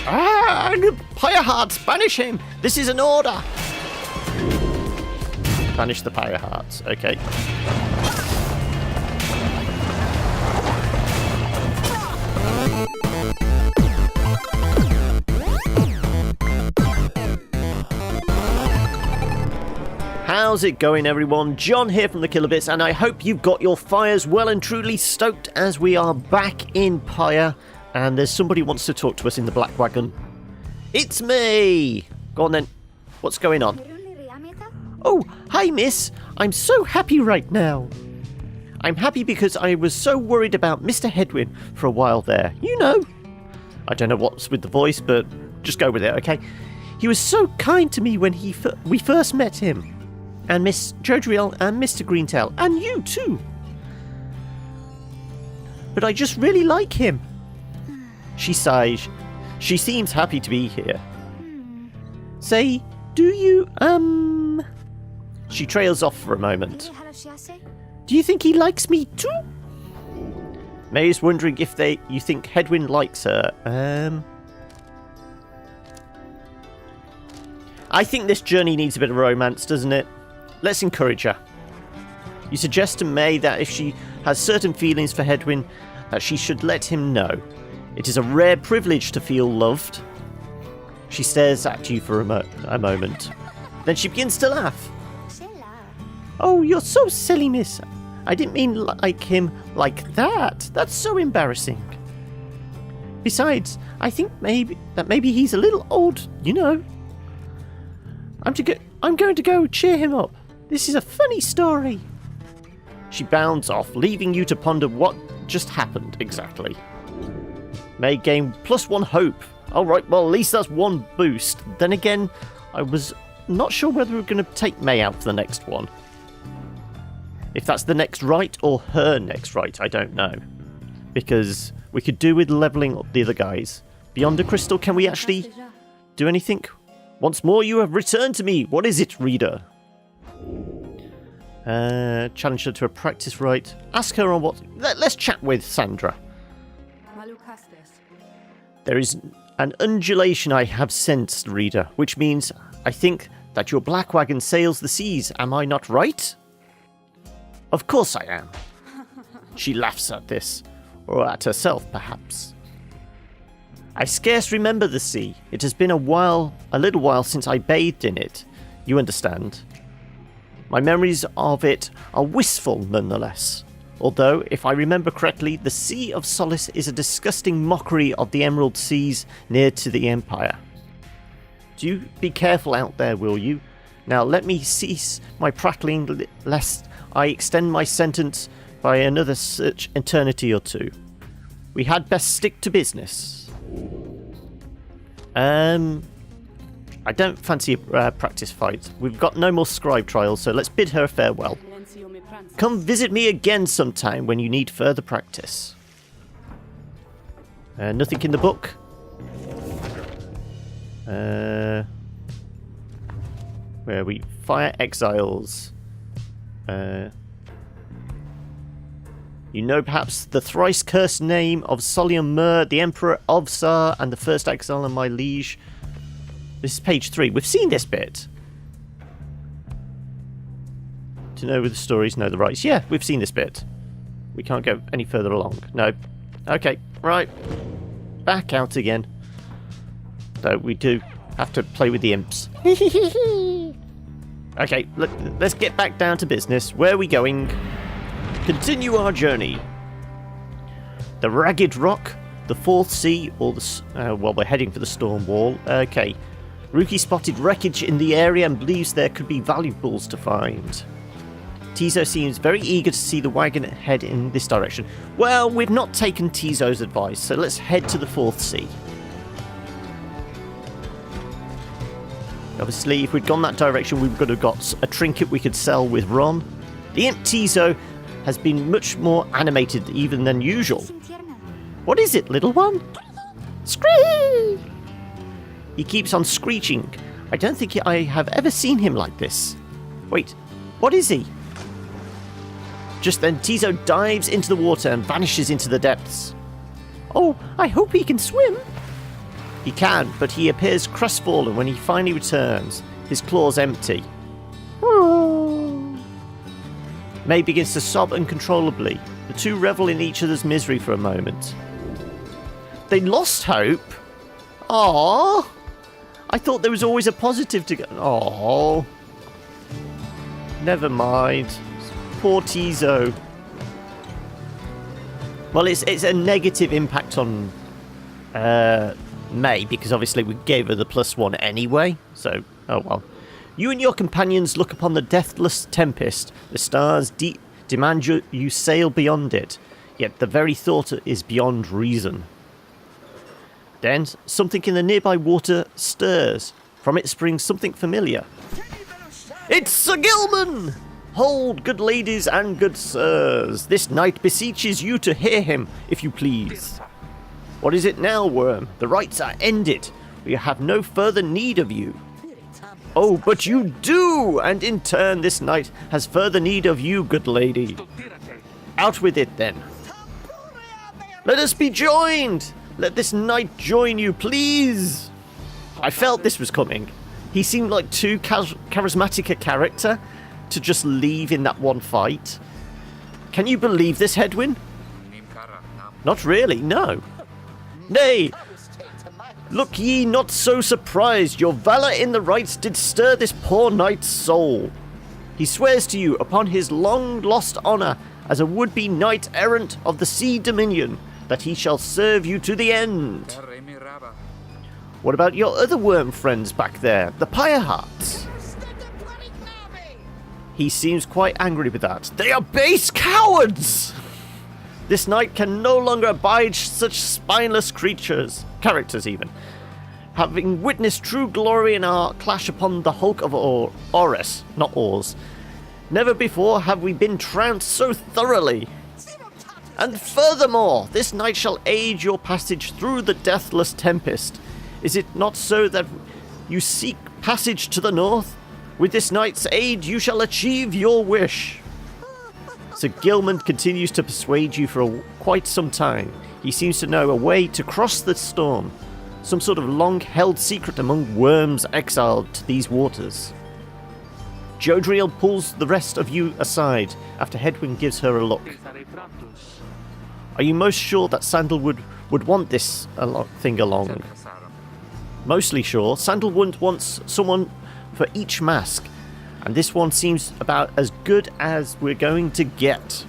Pyre hearts, banish him! This is an order! Banish the Pyre hearts, okay. How's it going, everyone? John here from the Killer Bits, and I hope you've got your fires well and truly stoked as we are back in Pyre, and there's somebody who wants to talk to us in the Black Wagon. It's me! Go on then. What's going on? Oh, hi miss. I'm so happy right now. I'm happy because I was so worried about Mr. Hedwin for a while there. You know. I don't know what's with the voice, but just go with it, okay? He was so kind to me when we first met him. And Miss Jodriel and Mr. Greentail, and you too. But I just really like him. She sighs. She seems happy to be here. Say, do you, She trails off for a moment. Do you think he likes me too? May is wondering if you think Hedwin likes her. I think this journey needs a bit of romance, doesn't it? Let's encourage her. You suggest to May that if she has certain feelings for Hedwin, that she should let him know. It is a rare privilege to feel loved. She stares at you for a moment. Then she begins to laugh. Oh, you're so silly, miss. I didn't mean like him like that. That's so embarrassing. Besides, I think maybe he's a little old, you know. I'm going to go cheer him up. This is a funny story. She bounds off, leaving you to ponder what just happened exactly. May gain +1 hope. Alright, well at least that's one boost. Then again, I was not sure whether we were going to take May out for the next one. If that's the next rite or her next rite, I don't know. Because we could do with levelling up the other guys. Beyond the crystal, can we actually do anything? Once more you have returned to me. What is it, reader? Challenge her to a practice rite. Ask her on what... Let's chat with Sandra. There is an undulation I have sensed, reader, which means I think that your black wagon sails the seas. Am I not right? Of course I am. She laughs at this, or at herself, perhaps. I scarce remember the sea. It has been a little while since I bathed in it. You understand. My memories of it are wistful, nonetheless. Although, if I remember correctly, the Sea of Solace is a disgusting mockery of the Emerald Seas near to the Empire. Do be careful out there, will you? Now let me cease my prattling, lest I extend my sentence by another such eternity or two. We had best stick to business. I don't fancy a practice fight. We've got no more scribe trials, so let's bid her farewell. Come visit me again sometime when you need further practice. Nothing in the book. Where are we? Fire exiles. You know perhaps the thrice cursed name of Solium Mur, the Emperor of Sar, and the first exile and my liege. This is page 3. We've seen this bit. To know the stories, know the rights. Yeah, we've seen this bit. We can't go any further along. No. Okay, right. Back out again. Though we do have to play with the imps. Okay, let's get back down to business. Where are we going? Continue our journey. The Ragged Rock, the Fourth Sea, or the... well, we're heading for the Storm Wall. Okay. Rookie spotted wreckage in the area and believes there could be valuables to find. Tizo seems very eager to see the wagon head in this direction. Well, we've not taken Tizo's advice, so let's head to the Fourth Sea. Obviously, if we'd gone that direction, we would have got a trinket we could sell with Ron. The Imp Tizo has been much more animated even than usual. What is it, little one? Screech! He keeps on screeching. I don't think I have ever seen him like this. Wait, what is he? Just then, Tizo dives into the water and vanishes into the depths. Oh, I hope he can swim. He can, but he appears crestfallen when he finally returns, his claws empty. May begins to sob uncontrollably. The two revel in each other's misery for a moment. They lost hope? Aww. I thought there was always a positive to go. Aww. Never mind. Poor Tizo. Well, it's a negative impact on May, because obviously we gave her the +1 anyway. So, oh well. You and your companions look upon the Deathless Tempest. The stars demand you sail beyond it, yet the very thought is beyond reason. Then, something in the nearby water stirs. From it springs something familiar. It's Sir Gilman! Hold, good ladies and good sirs. This knight beseeches you to hear him, if you please. What is it now, Worm? The rites are ended. We have no further need of you. Oh, but you do! And in turn, this knight has further need of you, good lady. Out with it, then. Let us be joined! Let this knight join you, please! I felt this was coming. He seemed like too charismatic a character to just leave in that one fight. Can you believe this, Hedwyn? Not really, no. Nay, look ye not so surprised. Your valour in the rites did stir this poor knight's soul. He swears to you upon his long-lost honour as a would-be knight-errant of the Sea Dominion that he shall serve you to the end. What about your other worm friends back there, the Pyre hearts? He seems quite angry with that. They are base cowards! This knight can no longer abide such spineless characters even. Having witnessed true glory in our clash upon the hulk of Ores, not Oars, never before have we been trounced so thoroughly. And furthermore, this knight shall aid your passage through the Deathless Tempest. Is it not so that you seek passage to the north? With this knight's aid you shall achieve your wish. Sir Gilman continues to persuade you for quite some time. He seems to know a way to cross the storm, some sort of long-held secret among worms exiled to these waters. Jodriel pulls the rest of you aside after Hedwyn gives her a look. Are you most sure that Sandalwood would want this thing along? Mostly sure. Sandalwood wants someone for each mask, and this one seems about as good as we're going to get.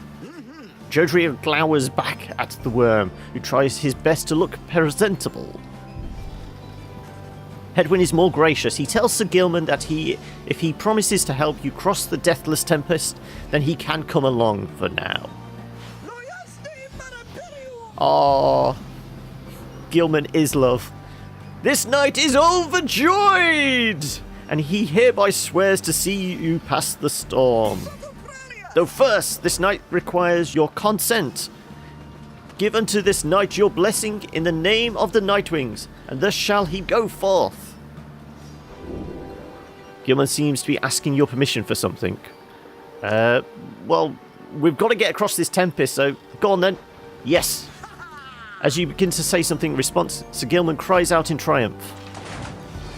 Jodriel glowers back at the worm, who tries his best to look presentable. Hedwyn is more gracious. He tells Sir Gilman that if he promises to help you cross the Deathless Tempest, then he can come along for now. Aww. Gilman is love. This knight is overjoyed! And he hereby swears to see you past the storm. Though first, this knight requires your consent. Give unto this knight your blessing in the name of the Nightwings, and thus shall he go forth. Gilman seems to be asking your permission for something. Well, we've got to get across this tempest, so go on then. Yes. As you begin to say something in response, Sir Gilman cries out in triumph.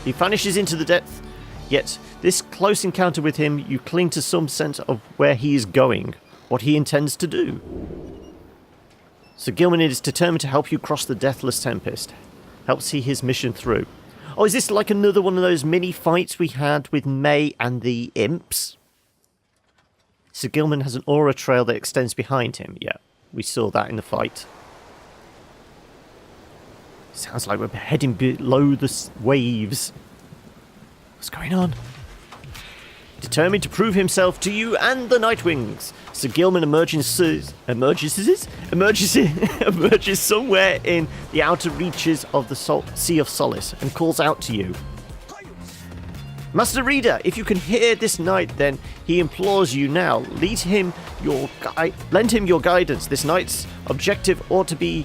He vanishes into the depth, yet this close encounter with him, you cling to some sense of where he is going, what he intends to do. Sir Gilman is determined to help you cross the Deathless Tempest, help see his mission through. Oh, is this like another one of those mini fights we had with May and the imps? Sir Gilman has an aura trail that extends behind him. Yeah, we saw that in the fight. Sounds like we're heading below the waves. What's going on? Determined to prove himself to you and the Nightwings, Sir Gilman emerges somewhere in the outer reaches of the Sea of Solace and calls out to you. Master Reader, if you can hear this knight, then he implores you now. Lend him your guidance. This knight's objective ought be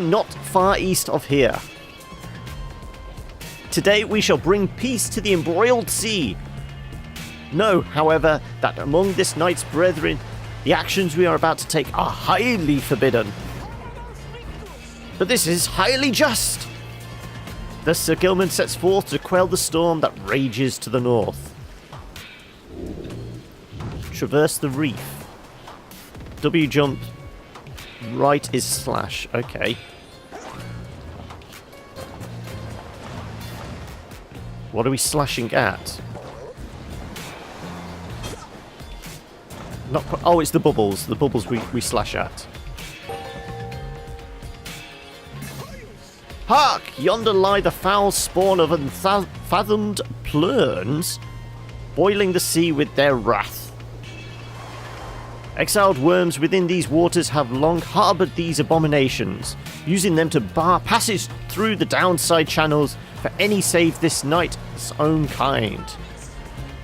not far east of here. Today we shall bring peace to the embroiled sea. Know, however, that among this knight's brethren, the actions we are about to take are highly forbidden. but this is highly just. Thus Sir Gilman sets forth to quell the storm that rages to the north. Traverse the reef. W jump. Right is slash. Okay. What are we slashing at? Not quite. Oh, it's the bubbles. The bubbles we slash at. Hark! Yonder lie the foul spawn of unfathomed plurns, boiling the sea with their wrath. Exiled worms within these waters have long harboured these abominations, using them to bar passage through the downside channels for any save this night's own kind.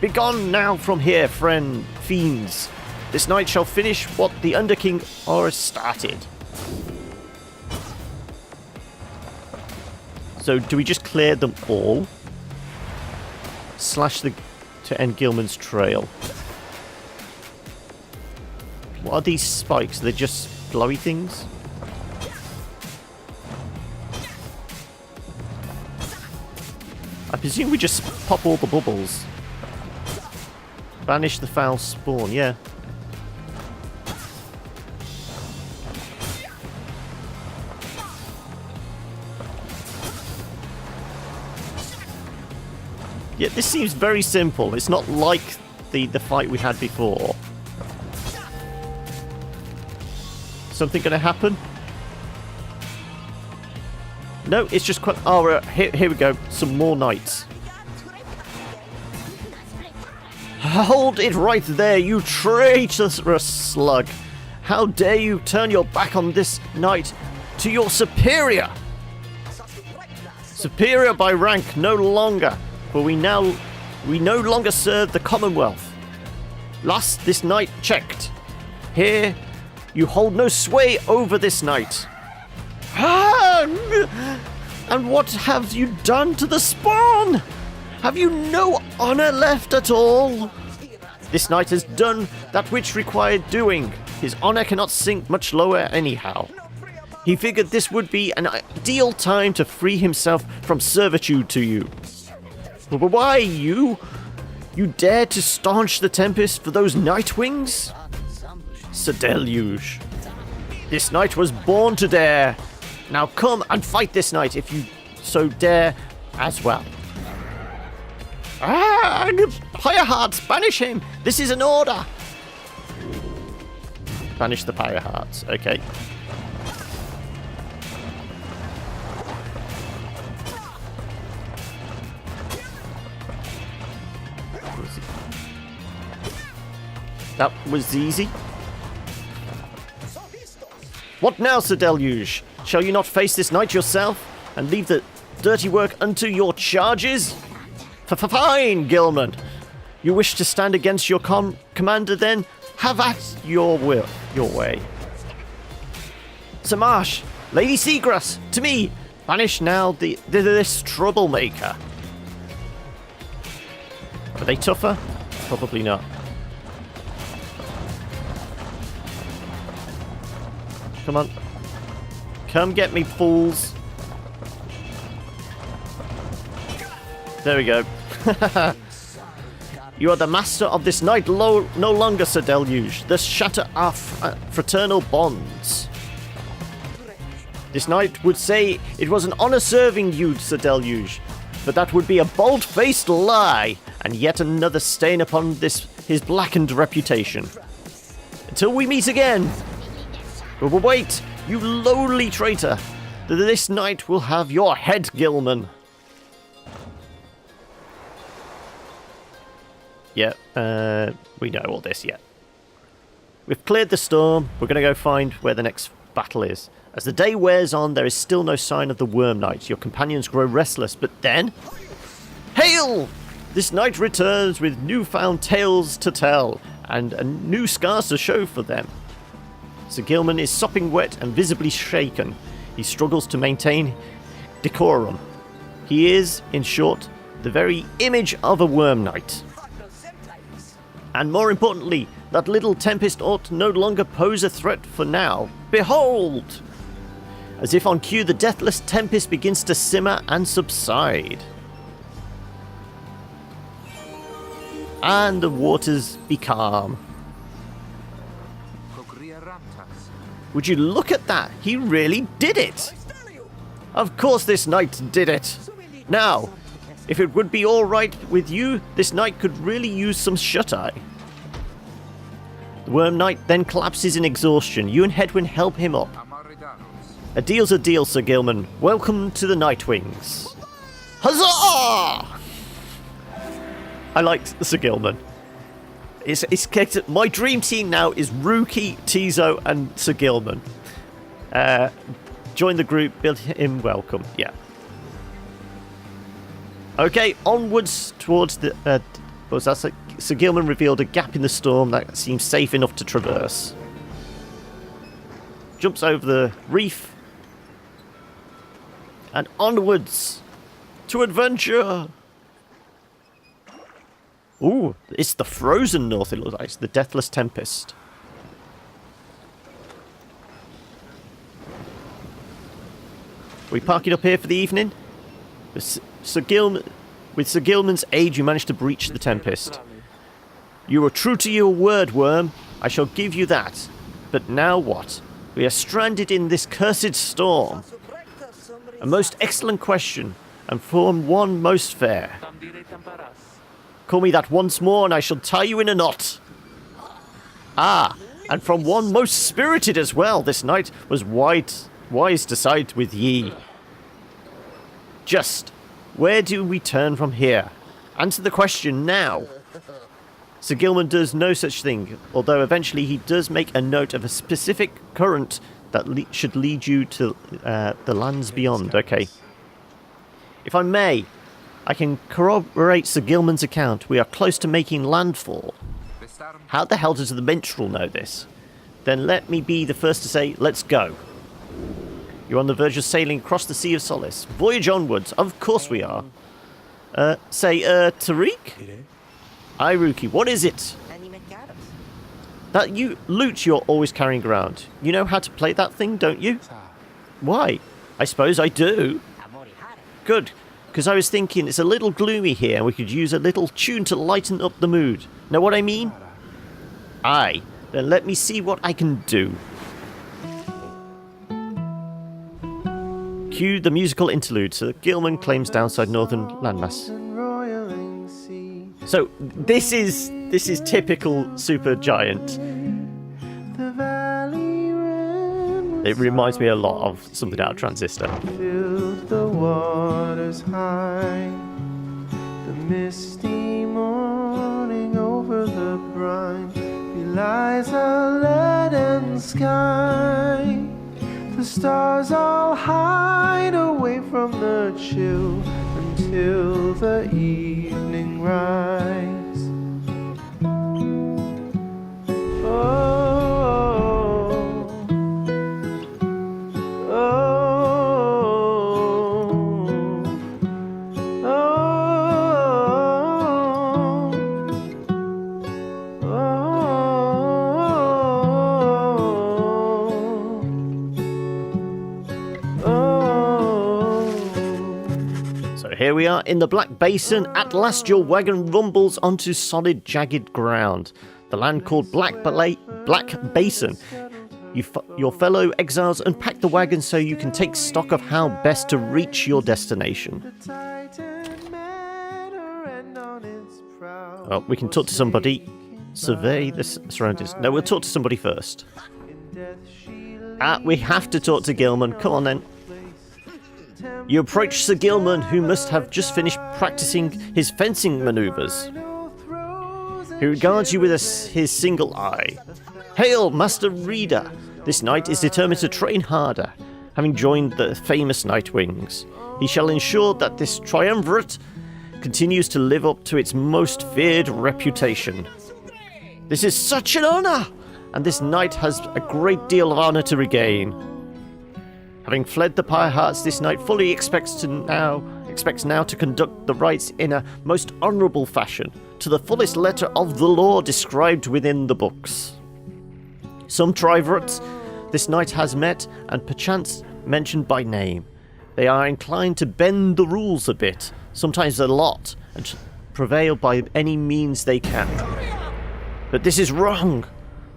Begone now from here, friend fiends. This night shall finish what the Underking or started. So do we just clear them all? Slash to end Gilman's trail. What are these spikes? They're just glowy things? I presume we just pop all the bubbles. Banish the foul spawn, yeah. Yeah, this seems very simple. It's not like the fight we had before. Something gonna happen? No, it's just quite... Oh, here we go. Some more knights. Hold it right there, you traitorous slug. How dare you turn your back on this knight to your superior? Superior by rank no longer. For we no longer serve the Commonwealth. Last this night checked. Here, you hold no sway over this night. And what have you done to the spawn? Have you no honor left at all? This knight has done that which required doing. His honor cannot sink much lower anyhow. He figured this would be an ideal time to free himself from servitude to you. But why, you? You dare to staunch the Tempest for those Nightwings? Sir Deluge. This knight was born to dare. Now come and fight this knight if you so dare as well. Pyre hearts, banish him! This is an order! Banish the Pyre hearts, okay. That was easy. What now, Sir Deluge? Shall you not face this knight yourself, and leave the dirty work unto your charges? Fine, Gilman. You wish to stand against your commander, then? Have at your way. Sir Marsh, Lady Seagrass, to me! Banish now this troublemaker. Are they tougher? Probably not. Come on. Come get me, fools. There we go. You are the master of this night no longer, Sir Deluge. Thus shatter our fraternal bonds. This knight would say it was an honor serving you, Sir Deluge, but that would be a bold-faced lie, and yet another stain upon his blackened reputation. Until we meet again. But wait, you lowly traitor! This night will have your head, Gilman. Yeah, we know all this yet. We've cleared the storm. We're going to go find where the next battle is. As the day wears on, there is still no sign of the Worm Knight. Your companions grow restless, but then... Hail! This knight returns with newfound tales to tell, and new scars to show for them. Sir Gilman is sopping wet and visibly shaken. He struggles to maintain decorum. He is, in short, the very image of a Worm Knight. And more importantly, that little Tempest ought no longer pose a threat for now. Behold! As if on cue, the Deathless Tempest begins to simmer and subside. And the waters be calm. Would you look at that? He really did it! Of course this knight did it! Now, if it would be alright with you, this knight could really use some shut-eye. The Worm Knight then collapses in exhaustion. You and Hedwyn help him up. A deal's a deal, Sir Gilman. Welcome to the Nightwings. Huzzah! I like Sir Gilman. My dream team now is Rookie, Tizo, and Sir Gilman. Join the group, build him welcome. Yeah. Okay, onwards towards the... Sir Gilman revealed a gap in the storm that seems safe enough to traverse. Jumps over the reef. And onwards to adventure. Ooh, it's the frozen north, it looks like. It's the Deathless Tempest. We parking up here for the evening? With Sir Gilman's aid, you managed to breach the Tempest. You were true to your word, Worm. I shall give you that. But now what? We are stranded in this cursed storm. A most excellent question, and form one most fair. Call me that once more, and I shall tie you in a knot. Ah, and from one most spirited as well. This knight was wise to side with ye. Just, where do we turn from here? Answer the question now. Sir Gilman does no such thing, although eventually he does make a note of a specific current that should lead you to the lands beyond. Okay. If I may, I can corroborate Sir Gilman's account. We are close to making landfall. How the hell does the minstrel know this? Then let me be the first to say, let's go. You're on the verge of sailing across the Sea of Solace. Voyage onwards. Of course we are. Tariq? Aye, Rookie, what is it? That loot you're always carrying around. You know how to play that thing, don't you? Why? I suppose I do. Good, because I was thinking it's a little gloomy here and we could use a little tune to lighten up the mood. Know what I mean? Aye, then let me see what I can do. Cue the musical interlude. Sir Gilman claims downside northern landmass. So this is typical Supergiant. It reminds me a lot of something out of Transistor. The waters high, the misty morning over the brine belies a leaden sky. The stars all hide away from the chill until the evening rise. Here we are in the Black Basin. At last your wagon rumbles onto solid, jagged ground. The land called Black Basin. Your fellow exiles unpack the wagon so you can take stock of how best to reach your destination. Well, we can talk to somebody. Survey the surroundings. No, we'll talk to somebody first. We have to talk to Gilman. Come on then. You approach Sir Gilman, who must have just finished practicing his fencing maneuvers. He regards you with his single eye. Hail, Master Reader! This knight is determined to train harder, having joined the famous Nightwings. He shall ensure that this triumvirate continues to live up to its most feared reputation. This is such an honour, and this knight has a great deal of honour to regain. Having fled the Pyre Hearts, this knight fully expects now to conduct the rites in a most honourable fashion, to the fullest letter of the law described within the books. Some triumvirates this knight has met, and perchance mentioned by name. They are inclined to bend the rules a bit, sometimes a lot, and to prevail by any means they can. But this is wrong.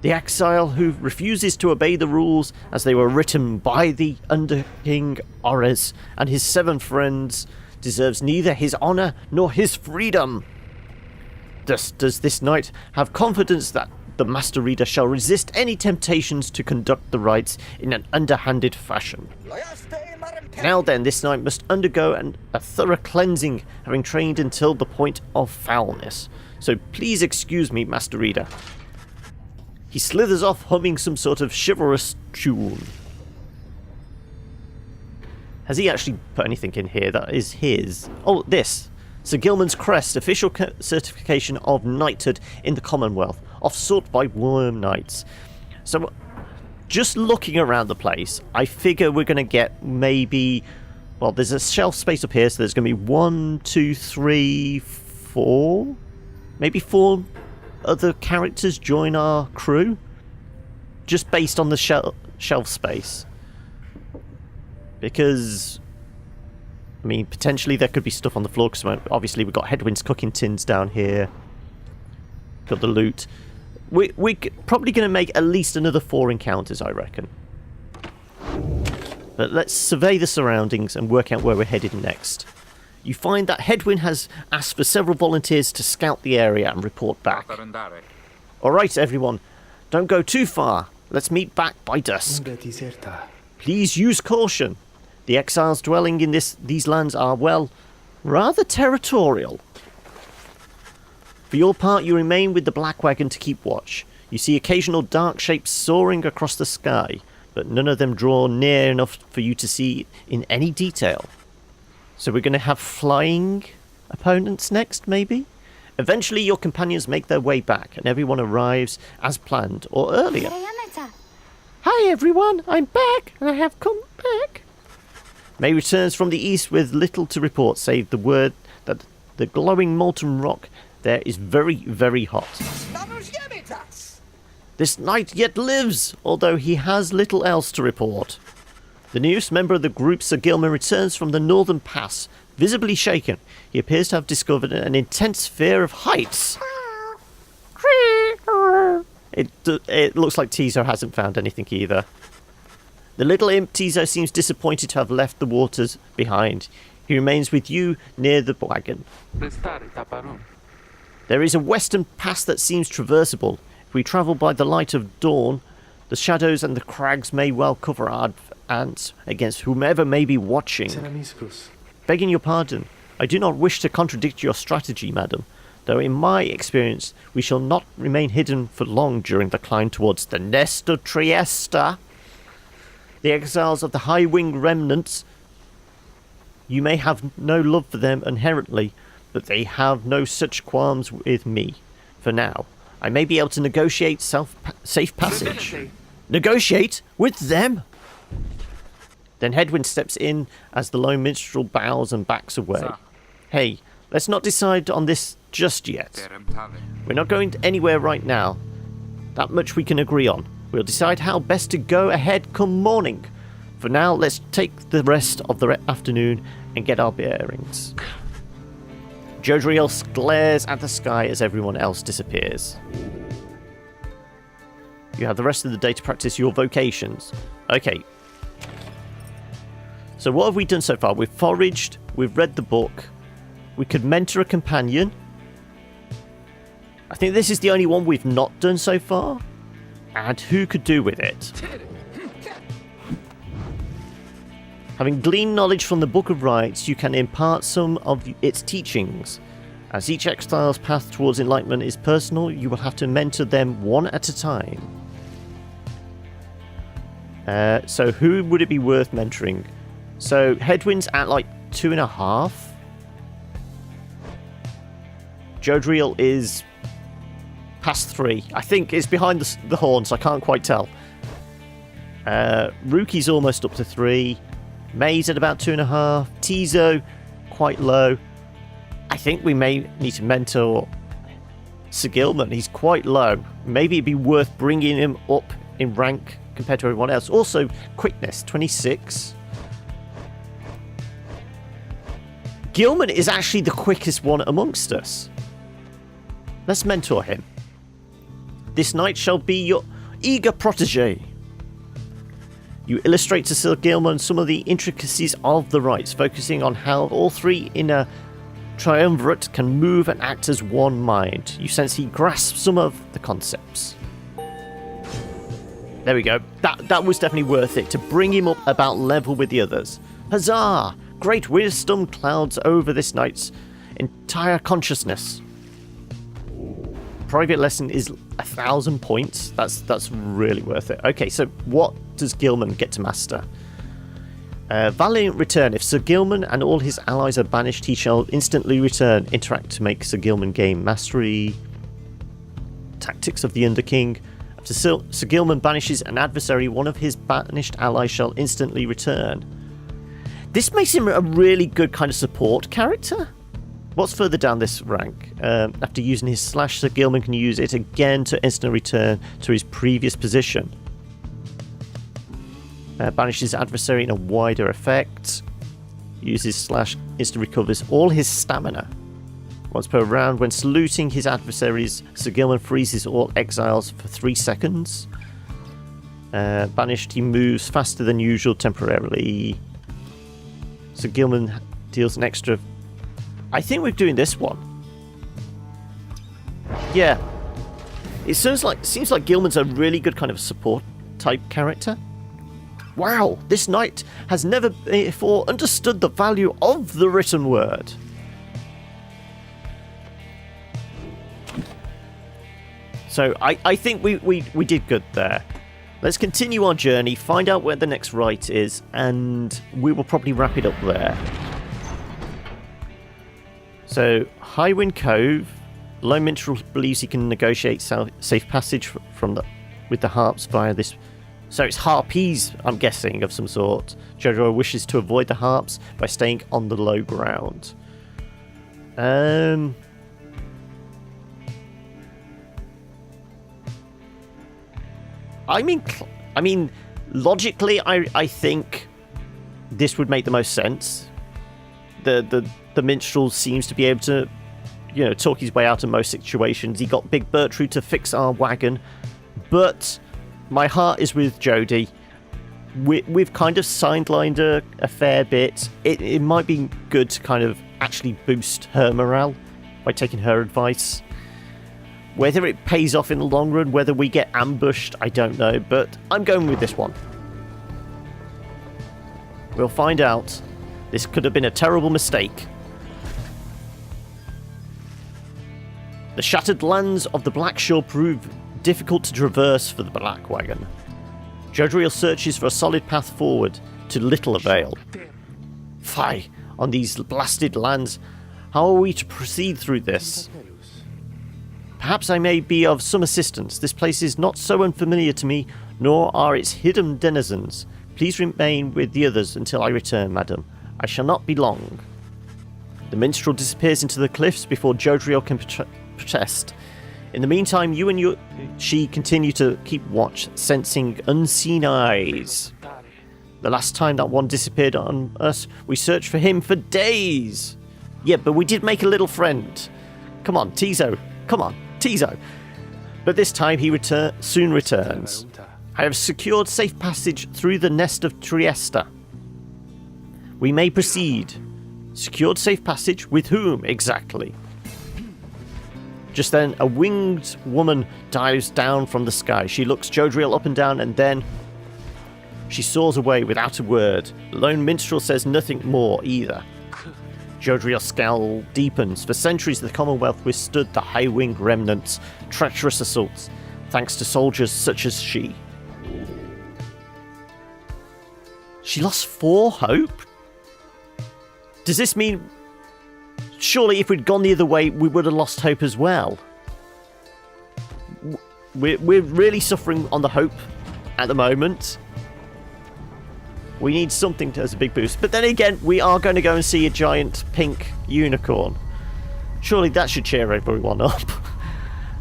The exile who refuses to obey the rules as they were written by the Underking Ores and his 7 friends deserves neither his honour nor his freedom. Thus does this knight have confidence that the Master Reader shall resist any temptations to conduct the rites in an underhanded fashion. Now then, this knight must undergo a thorough cleansing, having trained until the point of foulness. So please excuse me, Master Reader. He slithers off humming some sort of chivalrous tune. Has he actually put anything in here that is his? Oh, this. Sir Gilman's Crest, official certification of knighthood in the Commonwealth, oft-sought by worm knights. So, just looking around the place, I figure we're going to get maybe... Well, there's a shelf space up here, so there's going to be 1, 2, 3, 4... Maybe 4 other characters join our crew, just based on the shelf space. Because, I mean, potentially there could be stuff on the floor, because obviously we've got Headwind's cooking tins down here. Got the loot. We're probably going to make at least another 4 encounters, I reckon. But let's survey the surroundings and work out where we're headed next. You find that Headwind has asked for several volunteers to scout the area and report back. Alright everyone, don't go too far. Let's meet back by dusk. Please use caution. The exiles dwelling in these lands are, well, rather territorial. For your part, you remain with the Black Wagon to keep watch. You see occasional dark shapes soaring across the sky, but none of them draw near enough for you to see in any detail. So we're going to have flying opponents next, maybe? Eventually your companions make their way back, and everyone arrives as planned, or earlier. Hi everyone, I'm back, and I have come back. May returns from the east with little to report, save the word that the glowing molten rock there is very, very hot. This knight yet lives, although he has little else to report. The newest member of the group, Sir Gilman, returns from the northern pass, visibly shaken. He appears to have discovered an intense fear of heights. It looks like Tizo hasn't found anything either. The little imp Tizo seems disappointed to have left the waters behind. He remains with you near the wagon. There is a western pass that seems traversable. If we travel by the light of dawn, the shadows and the crags may well cover our advance against whomever may be watching. Begging your pardon, I do not wish to contradict your strategy, madam, though in my experience we shall not remain hidden for long during the climb towards the nest of Trieste. The exiles of the High Wing remnants, you may have no love for them inherently, but they have no such qualms with me. For now, I may be able to negotiate safe passage. Negotiate with them? Then Headwind steps in as the lone minstrel bows and backs away. Hey, let's not decide on this just yet. We're not going anywhere right now. That much we can agree on. We'll decide how best to go ahead come morning. For now, let's take the rest of the afternoon and get our bearings. Jodriel glares at the sky as everyone else disappears. You have the rest of the day to practice your vocations. Okay. So what have we done so far? We've foraged, we've read the book, we could mentor a companion. I think this is the only one we've not done so far. And who could do with it? Having gleaned knowledge from the Book of Rites, you can impart some of its teachings. As each exile's path towards enlightenment is personal, you will have to mentor them one at a time. So who would it be worth mentoring? So Headwind's at like 2.5. Jodriel is past 3. I think it's behind the horns, I can't quite tell. Ruki's almost up to 3. May's at about 2.5. Tizo, quite low. I think we may need to mentor Sir Gilman. He's quite low. Maybe it'd be worth bringing him up in rank compared to everyone else. Also, quickness, 26. Gilman is actually the quickest one amongst us. Let's mentor him. This knight shall be your eager protege. You illustrate to Sir Gilman some of the intricacies of the rites, focusing on how all three in a triumvirate can move and act as one mind. You sense he grasps some of the concepts. There we go. That was definitely worth it, to bring him up about level with the others. Huzzah! Great wisdom clouds over this knight's entire consciousness. Private lesson is 1,000 points. That's really worth it. Okay, so what does Gilman get to master? Valiant return. If Sir Gilman and all his allies are banished, he shall instantly return. Interact to make Sir Gilman gain mastery. Tactics of the Underking. After Sir Gilman banishes an adversary, one of his banished allies shall instantly return. This makes him a really good kind of support character. What's further down this rank? After using his slash, Sir Gilman can use it again to instantly return to his previous position. Banishes adversary in a wider effect. Uses slash, instant recovers all his stamina. Once per round, when saluting his adversaries, Sir Gilman freezes all exiles for 3 seconds. Banished, he moves faster than usual temporarily. Sir Gilman deals an extra... I think we're doing this one. Yeah. It seems like Gilman's a really good kind of support type character. Wow, this knight has never before understood the value of the written word. So I think we did good there. Let's continue our journey, find out where the next rite is, and we will probably wrap it up there. So, Highwind Cove. Lone Minstrel believes he can negotiate safe passage with the harps via this. So it's harpies, I'm guessing, of some sort. Jojo wishes to avoid the harps by staying on the low ground. I mean, logically, I think this would make the most sense. The minstrel seems to be able to, talk his way out of most situations. He got Big Bertrude to fix our wagon, but my heart is with Jodie. We've kind of sidelined her a fair bit. It might be good to kind of actually boost her morale by taking her advice. Whether it pays off in the long run, whether we get ambushed, I don't know, but I'm going with this one. We'll find out. This could have been a terrible mistake. The shattered lands of the Black Shore prove difficult to traverse for the Black Wagon. Jodriel searches for a solid path forward, to little avail. Fie, on these blasted lands, how are we to proceed through this? Perhaps I may be of some assistance. This place is not so unfamiliar to me, nor are its hidden denizens. Please remain with the others until I return, madam. I shall not be long. The minstrel disappears into the cliffs before Jodriel can protest. In the meantime, you and she continue to keep watch, sensing unseen eyes. The last time that one disappeared on us, we searched for him for days. Yeah, but we did make a little friend. Come on, Tizo. Come on, Tizo. But this time he soon returns. I have secured safe passage through the nest of Trieste. We may proceed. Secured safe passage with whom exactly? Just then, a winged woman dives down from the sky. She looks Jodriel up and down, and then she soars away without a word. The lone minstrel says nothing more either. Jodriel's scowl deepens. For centuries, the Commonwealth withstood the high-winged remnants' treacherous assaults, thanks to soldiers such as she. She lost 4 hope? Does this mean... Surely if we'd gone the other way, we would have lost hope as well. We're really suffering on the hope at the moment. We need something as a big boost. But then again, we are going to go and see a giant pink unicorn. Surely that should cheer everyone up.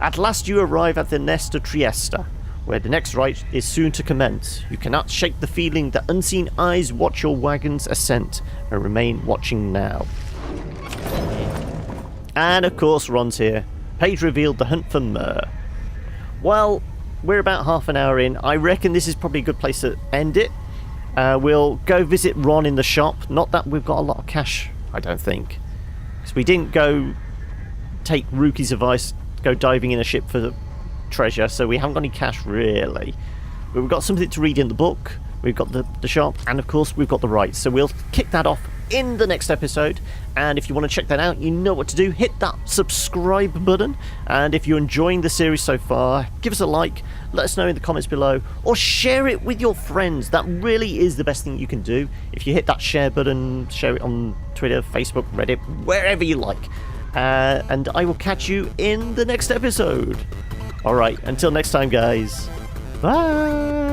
At last you arrive at the nest of Trieste, where the next rite is soon to commence. You cannot shake the feeling that unseen eyes watch your wagon's ascent and remain watching now. And of course, Ron's here. Page revealed the hunt for Myr. Well, we're about half an hour in. I reckon this is probably a good place to end it. We'll go visit Ron in the shop. Not that we've got a lot of cash, I don't think. Because we didn't go take Rookie's advice, go diving in a ship for the treasure, so we haven't got any cash really. But we've got something to read in the book. We've got the shop, and of course we've got the rights. So we'll kick that off in the next episode. And if you want to check that out, you know what to do. Hit that subscribe button. And if you're enjoying the series so far, give us a like. Let us know in the comments below, or share it with your friends. That really is the best thing you can do. If you hit that share button, share it on Twitter, Facebook, Reddit, wherever you like. And I will catch you in the next episode. Alright, until next time, guys. Bye!